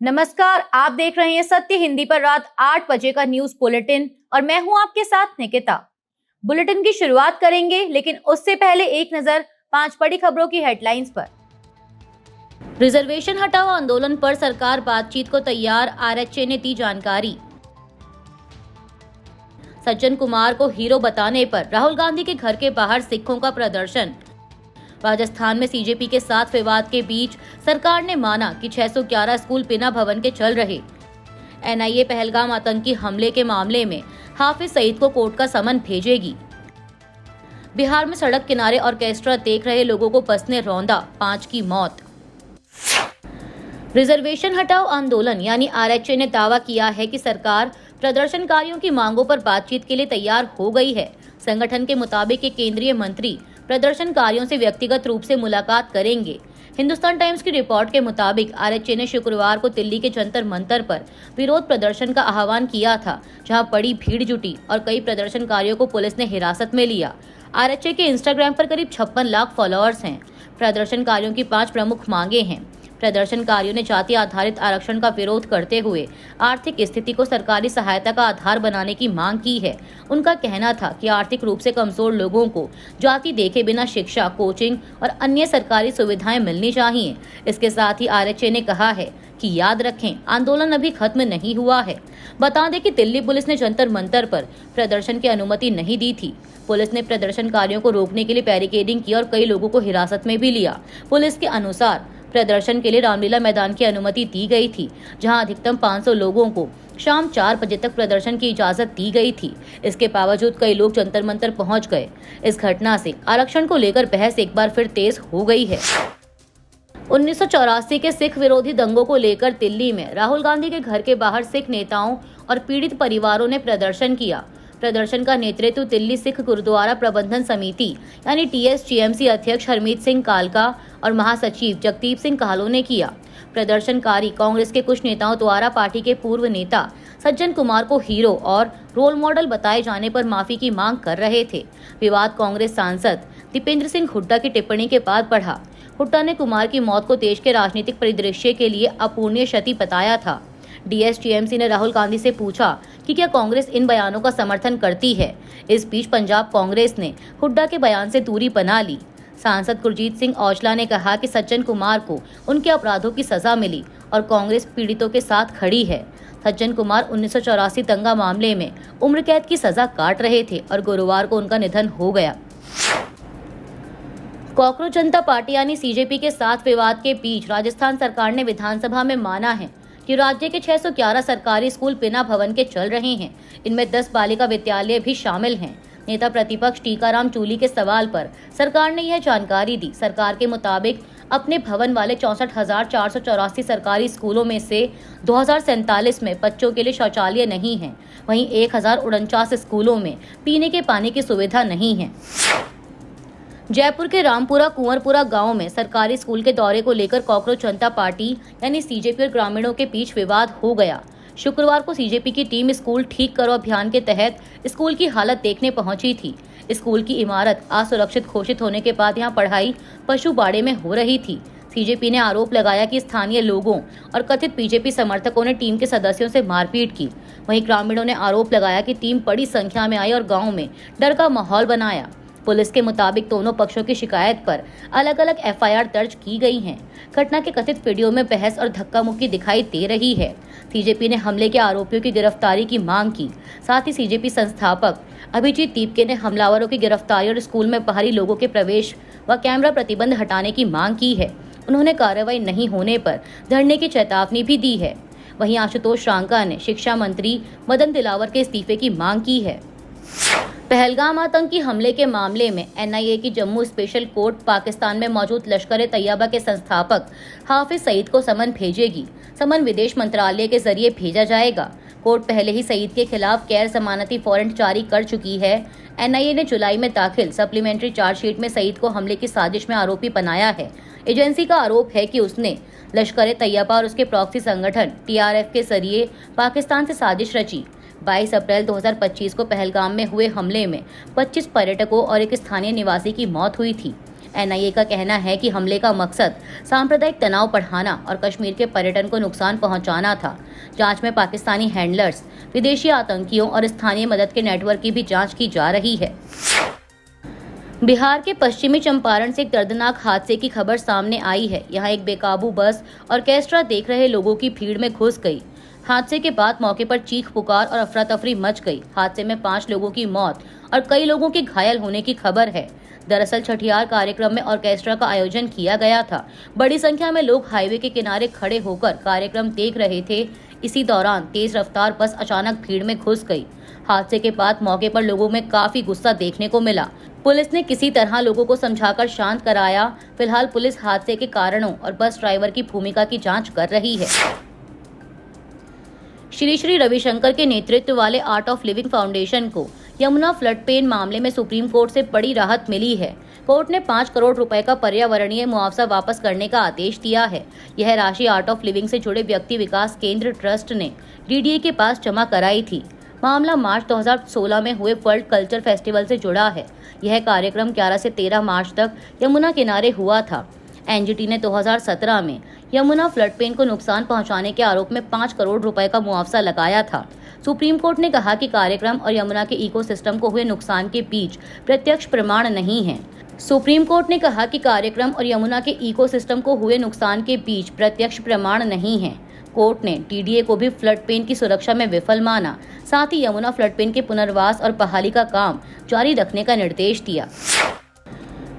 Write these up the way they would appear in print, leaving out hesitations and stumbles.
नमस्कार, आप देख रहे हैं सत्य हिंदी पर रात 8 बजे का न्यूज बुलेटिन और मैं हूं आपके साथ निकिता। बुलेटिन की शुरुआत करेंगे, लेकिन उससे पहले एक नजर 5 बड़ी खबरों की हेडलाइंस पर। रिजर्वेशन हटाओ आंदोलन पर सरकार बातचीत को तैयार, आरएचए ने दी जानकारी। सज्जन कुमार को हीरो बताने पर राहुल गांधी के घर के बाहर सिखों का प्रदर्शन। राजस्थान में सीजेपी के साथ विवाद के बीच सरकार ने माना कि 611 स्कूल बिना भवन के चल रहे। एनआईए पहलगाम आतंकी हमले के मामले में हाफिज सईद को कोर्ट का समन भेजेगी। बिहार में सड़क किनारे ऑर्केस्ट्रा देख रहे लोगों को बस ने रौंदा, 5 की मौत। रिजर्वेशन हटाओ आंदोलन यानी आरएचए ने दावा किया है कि सरकार प्रदर्शनकारियों की मांगों पर बातचीत के लिए तैयार हो गई है। संगठन के मुताबिक ये केंद्रीय मंत्री प्रदर्शनकारियों से व्यक्तिगत रूप से मुलाकात करेंगे। हिंदुस्तान टाइम्स की रिपोर्ट के मुताबिक आरएचए ने शुक्रवार को दिल्ली के जंतर मंतर पर विरोध प्रदर्शन का आह्वान किया था, जहां बड़ी भीड़ जुटी और कई प्रदर्शनकारियों को पुलिस ने हिरासत में लिया। आरएचए के इंस्टाग्राम पर करीब 56 लाख फॉलोअर्स हैं। प्रदर्शनकारियों की 5 प्रमुख मांगे हैं। प्रदर्शनकारियों ने जाति आधारित आरक्षण का विरोध करते हुए आर्थिक स्थिति को सरकारी सहायता का आधार बनाने की मांग की है। उनका कहना था कि आर्थिक रूप से कमजोर लोगों को जाति देखे बिना शिक्षा, कोचिंग और अन्य सरकारी सुविधाएं मिलनी चाहिए। इसके साथ ही आरएचए ने कहा है कि याद रखें, आंदोलन अभी खत्म नहीं हुआ है। बता दें कि दिल्ली पुलिस ने जंतर मंतर पर प्रदर्शन की अनुमति नहीं दी थी। पुलिस ने प्रदर्शनकारियों को रोकने के लिए बैरिकेडिंग की और कई लोगों को हिरासत में भी लिया। पुलिस के अनुसार प्रदर्शन के लिए रामलीला मैदान की अनुमति दी गई थी, जहां अधिकतम 500 लोगों को शाम 4 बजे तक प्रदर्शन की इजाजत दी गई थी। इसके बावजूद कई लोग जंतर मंतर पहुंच गए। इस घटना से आरक्षण को लेकर बहस एक बार फिर तेज हो गई है। 1984 के सिख विरोधी दंगों को लेकर दिल्ली में राहुल गांधी के घर के बाहर सिख नेताओं और पीड़ित परिवारों ने प्रदर्शन किया। प्रदर्शन का नेतृत्व दिल्ली सिख गुरुद्वारा प्रबंधन समिति यानी टीएसजीएमसी अध्यक्ष हरमीत सिंह कालका और महासचिव जगदीप सिंह काहलो ने किया। प्रदर्शनकारी कांग्रेस के कुछ नेताओं द्वारा पार्टी के पूर्व नेता सज्जन कुमार को हीरो और रोल मॉडल बताए जाने पर माफी की मांग कर रहे थे। विवाद कांग्रेस सांसद दीपेंद्र सिंह हुड्डा की टिप्पणी के बाद बढ़ा। हुड्डा ने कुमार की मौत को देश के राजनीतिक परिदृश्य के लिए अपूरणीय क्षति बताया था। डीएसटीएमसी ने राहुल गांधी से पूछा कि क्या कांग्रेस इन बयानों का समर्थन करती है। इस बीच पंजाब कांग्रेस ने हुड्डा के बयान से दूरी बना ली। सांसद गुरजीत सिंह औजला ने कहा कि सज्जन कुमार को उनके अपराधों की सजा मिली और कांग्रेस पीड़ितों के साथ खड़ी है। सज्जन कुमार 1984 दंगा मामले में उम्र कैद की सजा काट रहे थे और गुरुवार को उनका निधन हो गया। कॉकरोच जनता पार्टी यानी सीजेपी के साथ विवाद के बीच राजस्थान सरकार ने विधानसभा में माना है कि राज्य के 611 सरकारी स्कूल बिना भवन के चल रहे हैं। इनमें 10 बालिका विद्यालय भी शामिल हैं। नेता प्रतिपक्ष टीकाराम चूली के सवाल पर सरकार ने यह जानकारी दी। सरकार के मुताबिक अपने भवन वाले 64,484 सरकारी स्कूलों में से 2047 में बच्चों के लिए शौचालय नहीं है। वहीं 1049 स्कूलों में पीने के पानी की सुविधा नहीं है। जयपुर के रामपुरा कुंवरपुरा गांव में सरकारी स्कूल के दौरे को लेकर कॉकरोच जनता पार्टी यानी सीजेपी और ग्रामीणों के बीच विवाद हो गया। शुक्रवार को सीजेपी की टीम स्कूल ठीक करो अभियान के तहत स्कूल की हालत देखने पहुंची थी। स्कूल की इमारत असुरक्षित घोषित होने के बाद यहां पढ़ाई पशु बाड़े में हो रही थी। सीजेपी ने आरोप लगाया कि स्थानीय लोगों और कथित बीजेपी समर्थकों ने टीम के सदस्यों से मारपीट की। वहीं ग्रामीणों ने आरोप लगाया कि टीम बड़ी संख्या में आई और गाँव में डर का माहौल बनाया। पुलिस के मुताबिक दोनों पक्षों की शिकायत पर अलग अलग एफआईआर दर्ज की गई हैं। घटना के कथित वीडियो में बहस और धक्का मुक्की दिखाई दे रही है। सीजेपी ने हमले के आरोपियों की गिरफ्तारी की मांग की। साथ ही सीजेपी संस्थापक अभिजीत दीपके ने हमलावरों की गिरफ्तारी और स्कूल में बाहरी लोगों के प्रवेश व कैमरा प्रतिबंध हटाने की मांग की है। उन्होंने कार्रवाई नहीं होने पर धरने की चेतावनी भी दी है। वहीं आशुतोष रांका ने शिक्षा मंत्री मदन दिलावर के इस्तीफे की मांग की है। पहलगाम आतंकी हमले के मामले में एनआईए की जम्मू स्पेशल कोर्ट पाकिस्तान में मौजूद लश्कर-ए-तैयबा के संस्थापक हाफिज सईद को समन भेजेगी। समन विदेश मंत्रालय के जरिए भेजा जाएगा। कोर्ट पहले ही सईद के खिलाफ गैर जमानती वारंट जारी कर चुकी है। एनआईए ने जुलाई में दाखिल सप्लीमेंट्री चार्जशीट में सईद को हमले की साजिश में आरोपी बनाया है। एजेंसी का आरोप है कि उसने लश्कर-ए-तैयबा और उसके प्रॉक्सी संगठन टीआरएफ के जरिए पाकिस्तान से साजिश रची। 22 अप्रैल 2025 को पहलगाम में हुए हमले में 25 पर्यटकों और एक स्थानीय निवासी की मौत हुई थी। एनआईए का कहना है कि हमले का मकसद सांप्रदायिक तनाव बढ़ाना और कश्मीर के पर्यटन को नुकसान पहुंचाना था। जांच में पाकिस्तानी हैंडलर्स, विदेशी आतंकियों और स्थानीय मदद के नेटवर्क की भी जांच की जा रही है। बिहार के पश्चिमी चंपारण से एक दर्दनाक हादसे की खबर सामने आई है। यहाँ एक बेकाबू बस ऑर्केस्ट्रा देख रहे लोगों की भीड़ में घुस गई। हादसे के बाद मौके पर चीख पुकार और अफरा तफरी मच गई। हादसे में 5 लोगों की मौत और कई लोगों के घायल होने की खबर है। दरअसल छठियार कार्यक्रम में ऑर्केस्ट्रा का आयोजन किया गया था। बड़ी संख्या में लोग हाईवे के किनारे खड़े होकर कार्यक्रम देख रहे थे। इसी दौरान तेज रफ्तार बस अचानक भीड़ में घुस गई। हादसे के बाद मौके पर लोगों में काफी गुस्सा देखने को मिला। पुलिस ने किसी तरह लोगों को समझाकर शांत कराया। फिलहाल पुलिस हादसे के कारणों और बस ड्राइवर की भूमिका की जांच कर रही है। श्री रविशंकर के नेतृत्व वाले आर्ट ऑफ लिविंग फाउंडेशन को यमुना फ्लड पेन मामले में सुप्रीम कोर्ट से बड़ी राहत मिली है। कोर्ट ने 5 करोड़ रुपए का पर्यावरणीय मुआवजा वापस करने का आदेश दिया है। यह राशि आर्ट ऑफ लिविंग से जुड़े व्यक्ति विकास केंद्र ट्रस्ट ने डीडीए के पास जमा कराई थी। मामला मार्च 2016 में हुए वर्ल्ड कल्चर फेस्टिवल से जुड़ा है। यह कार्यक्रम 11 से 13 मार्च तक यमुना किनारे हुआ था। एनजीटी ने 2017 में यमुना फ्लड पेन को नुकसान पहुंचाने के आरोप में 5 करोड़ रुपए का मुआवजा लगाया था। सुप्रीम कोर्ट ने कहा कि कार्यक्रम और यमुना के इकोसिस्टम को हुए नुकसान के बीच प्रत्यक्ष प्रमाण नहीं है। सुप्रीम कोर्ट ने कहा कि कार्यक्रम और यमुना के इकोसिस्टम को हुए नुकसान के बीच प्रत्यक्ष प्रमाण नहीं है। कोर्ट ने डीडीए को भी फ्लड पेन की सुरक्षा में विफल माना। साथ ही यमुना फ्लड पेन के पुनर्वास और बहाली का काम जारी रखने का निर्देश दिया।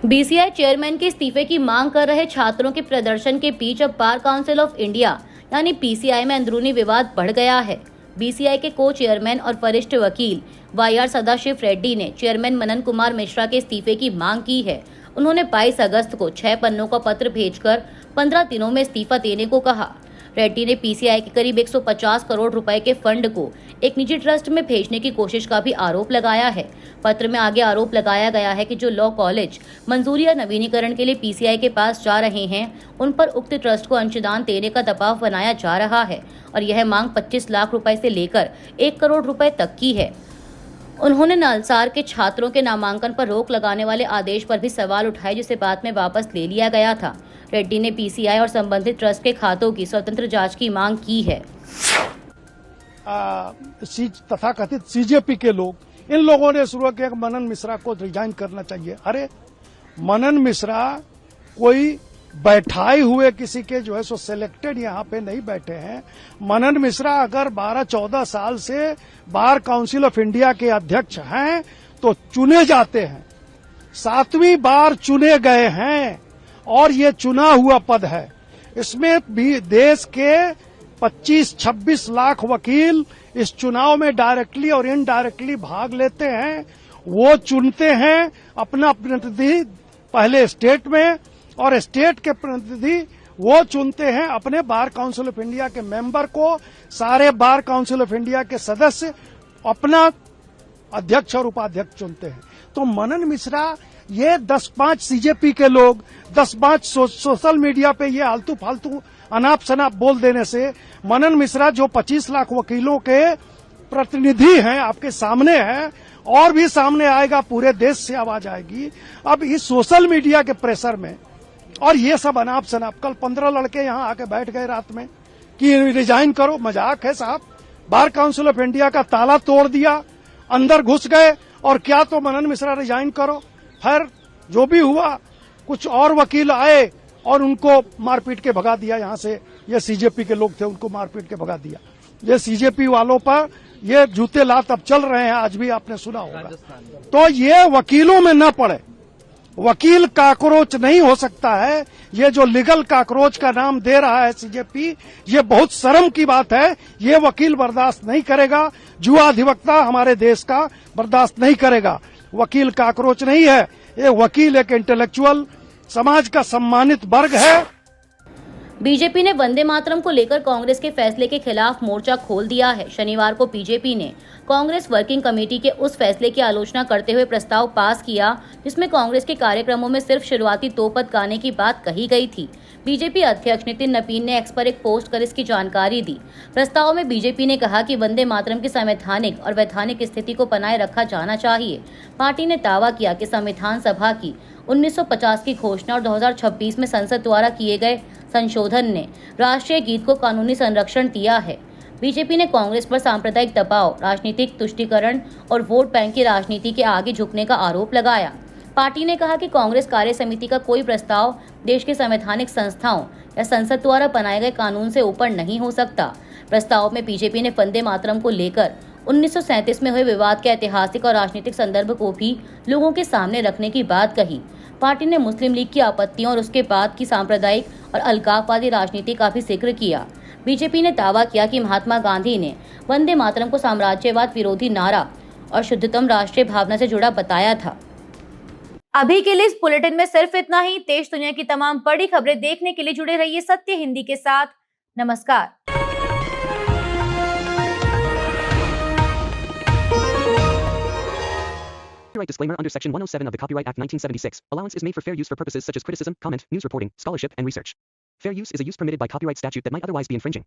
बीसीआई चेयरमैन के इस्तीफे की मांग कर रहे छात्रों के प्रदर्शन के बीच अब बार काउंसिल ऑफ इंडिया यानी पीसीआई में अंदरूनी विवाद बढ़ गया है। बीसीआई के को चेयरमैन और वरिष्ठ वकील वाईआर सदाशिव रेड्डी ने चेयरमैन मनन कुमार मिश्रा के इस्तीफे की मांग की है। उन्होंने 22 अगस्त को 6 पन्नों का पत्र भेजकर 15 दिनों में इस्तीफा देने को कहा। रेड्डी ने पीसीआई के करीब 150 करोड़ रुपए के फंड को एक निजी ट्रस्ट में भेजने की कोशिश का भी आरोप लगाया है। पत्र में आगे आरोप लगाया गया है कि जो लॉ कॉलेज मंजूरी या नवीनीकरण के लिए पीसीआई के पास जा रहे हैं, उन पर उक्त ट्रस्ट को अंशदान देने का दबाव बनाया जा रहा है और यह मांग 25 लाख रुपए से लेकर 1 करोड़ रुपए तक की है। उन्होंने नलसार के छात्रों के नामांकन पर रोक लगाने वाले आदेश पर भी सवाल उठाए, जिसे बाद में वापस ले लिया गया था। रेड्डी ने पीसीआई और संबंधित ट्रस्ट के खातों की स्वतंत्र जांच की मांग की है। तथाकथित सीजेपी के लोग, इन लोगों ने शुरू किया कि मनन मिश्रा को रिजाइन करना चाहिए। अरे मनन मिश्रा कोई बैठाए हुए किसी के जो है सो सिलेक्टेड यहाँ पे नहीं बैठे हैं। मनन मिश्रा अगर 12-14 साल से बार काउंसिल ऑफ इंडिया के अध्यक्ष हैं तो चुने जाते हैं, 7वीं बार चुने गए हैं और ये चुना हुआ पद है। इसमें भी देश के 25-26 लाख वकील इस चुनाव में डायरेक्टली और इनडायरेक्टली भाग लेते हैं। वो चुनते हैं अपना प्रतिनिधि पहले स्टेट में, और स्टेट के प्रतिनिधि वो चुनते हैं अपने बार काउंसिल ऑफ इंडिया के मेंबर को। सारे बार काउंसिल ऑफ इंडिया के सदस्य अपना अध्यक्ष और उपाध्यक्ष चुनते हैं। तो मनन मिश्रा, ये 10-5 सीजेपी के लोग 10-5 सोशल मीडिया पे ये आलतू फालतू अनाप शनाप बोल देने से मनन मिश्रा जो 25 लाख वकीलों के प्रतिनिधि हैं आपके सामने है, और भी सामने आएगा, पूरे देश से आवाज आएगी। अब इस सोशल मीडिया के प्रेशर में और ये सब अनाप शनाप, कल 15 लड़के यहाँ आके बैठ गए रात में कि रिजाइन करो। मजाक है साहब। बार काउंसिल ऑफ इंडिया का ताला तोड़ दिया, अंदर घुस गए और क्या तो मनन मिश्रा रिजाइन करो। फिर जो भी हुआ, कुछ और वकील आए और उनको मारपीट के भगा दिया यहाँ से। ये सीजेपी के लोग थे, उनको मारपीट के भगा दिया। ये सीजेपी वालों पर ये जूते लात अब चल रहे हैं, आज भी आपने सुना होगा। तो ये वकीलों में न पड़े। वकील काकरोच नहीं हो सकता है। ये जो लीगल काकरोच का नाम दे रहा है सीजेपी, ये बहुत शर्म की बात है। ये वकील बर्दाश्त नहीं करेगा। जुआ अधिवक्ता हमारे देश का बर्दाश्त नहीं करेगा। वकील काकरोच नहीं है। ये वकील एक इंटेलेक्चुअल, समाज का सम्मानित वर्ग है। बीजेपी ने वंदे मातरम को लेकर कांग्रेस के फैसले के खिलाफ मोर्चा खोल दिया है। शनिवार को बीजेपी ने कांग्रेस वर्किंग कमेटी के उस फैसले की आलोचना करते हुए प्रस्ताव पास किया जिसमें कांग्रेस के कार्यक्रमों में सिर्फ शुरुआती 2 पद गाने की बात कही गई थी। बीजेपी अध्यक्ष नितिन नपीन ने एक्स पर एक पोस्ट कर इसकी जानकारी दी। प्रस्ताव में बीजेपी ने कहा कि वंदे मातरम की संवैधानिक और वैधानिक स्थिति को बनाए रखा जाना चाहिए। पार्टी ने दावा किया कि संविधान सभा की 1950 की घोषणा और 2026 में संसद द्वारा किए गए संशोधन ने राष्ट्रीय गीत को कानूनी संरक्षण दिया है। बीजेपी ने कांग्रेस पर सांप्रदायिक दबाव, राजनीतिक तुष्टीकरण और वोट बैंक की राजनीति के आगे झुकने का आरोप लगाया। पार्टी ने कहा कि कांग्रेस कार्य समिति का कोई प्रस्ताव देश के संवैधानिक संस्थाओं या संसद द्वारा बनाए गए कानून से ऊपर नहीं हो सकता। प्रस्ताव में बीजेपी ने वंदे मातरम को लेकर 1937 में हुए विवाद के ऐतिहासिक और राजनीतिक संदर्भ को भी लोगों के सामने रखने की बात कही। पार्टी ने मुस्लिम लीग की आपत्तियों और उसके बाद की सांप्रदायिक और अलगाववादी राजनीति का भी जिक्र किया। बीजेपी ने दावा किया कि महात्मा गांधी ने वंदे मातरम को साम्राज्यवाद विरोधी नारा और शुद्धतम राष्ट्रीय भावना से जुड़ा बताया था। अभी के लिए इस बुलेटिन में सिर्फ इतना ही। देश दुनिया की तमाम बड़ी खबरें देखने के लिए जुड़े रहिए सत्य हिंदी के साथ। नमस्कार। Copyright disclaimer under Section 107 of the Copyright Act 1976. Allowance is made for fair use for purposes such as criticism, comment, news reporting, scholarship, and research. Fair use is a use permitted by copyright statute that might otherwise be infringing.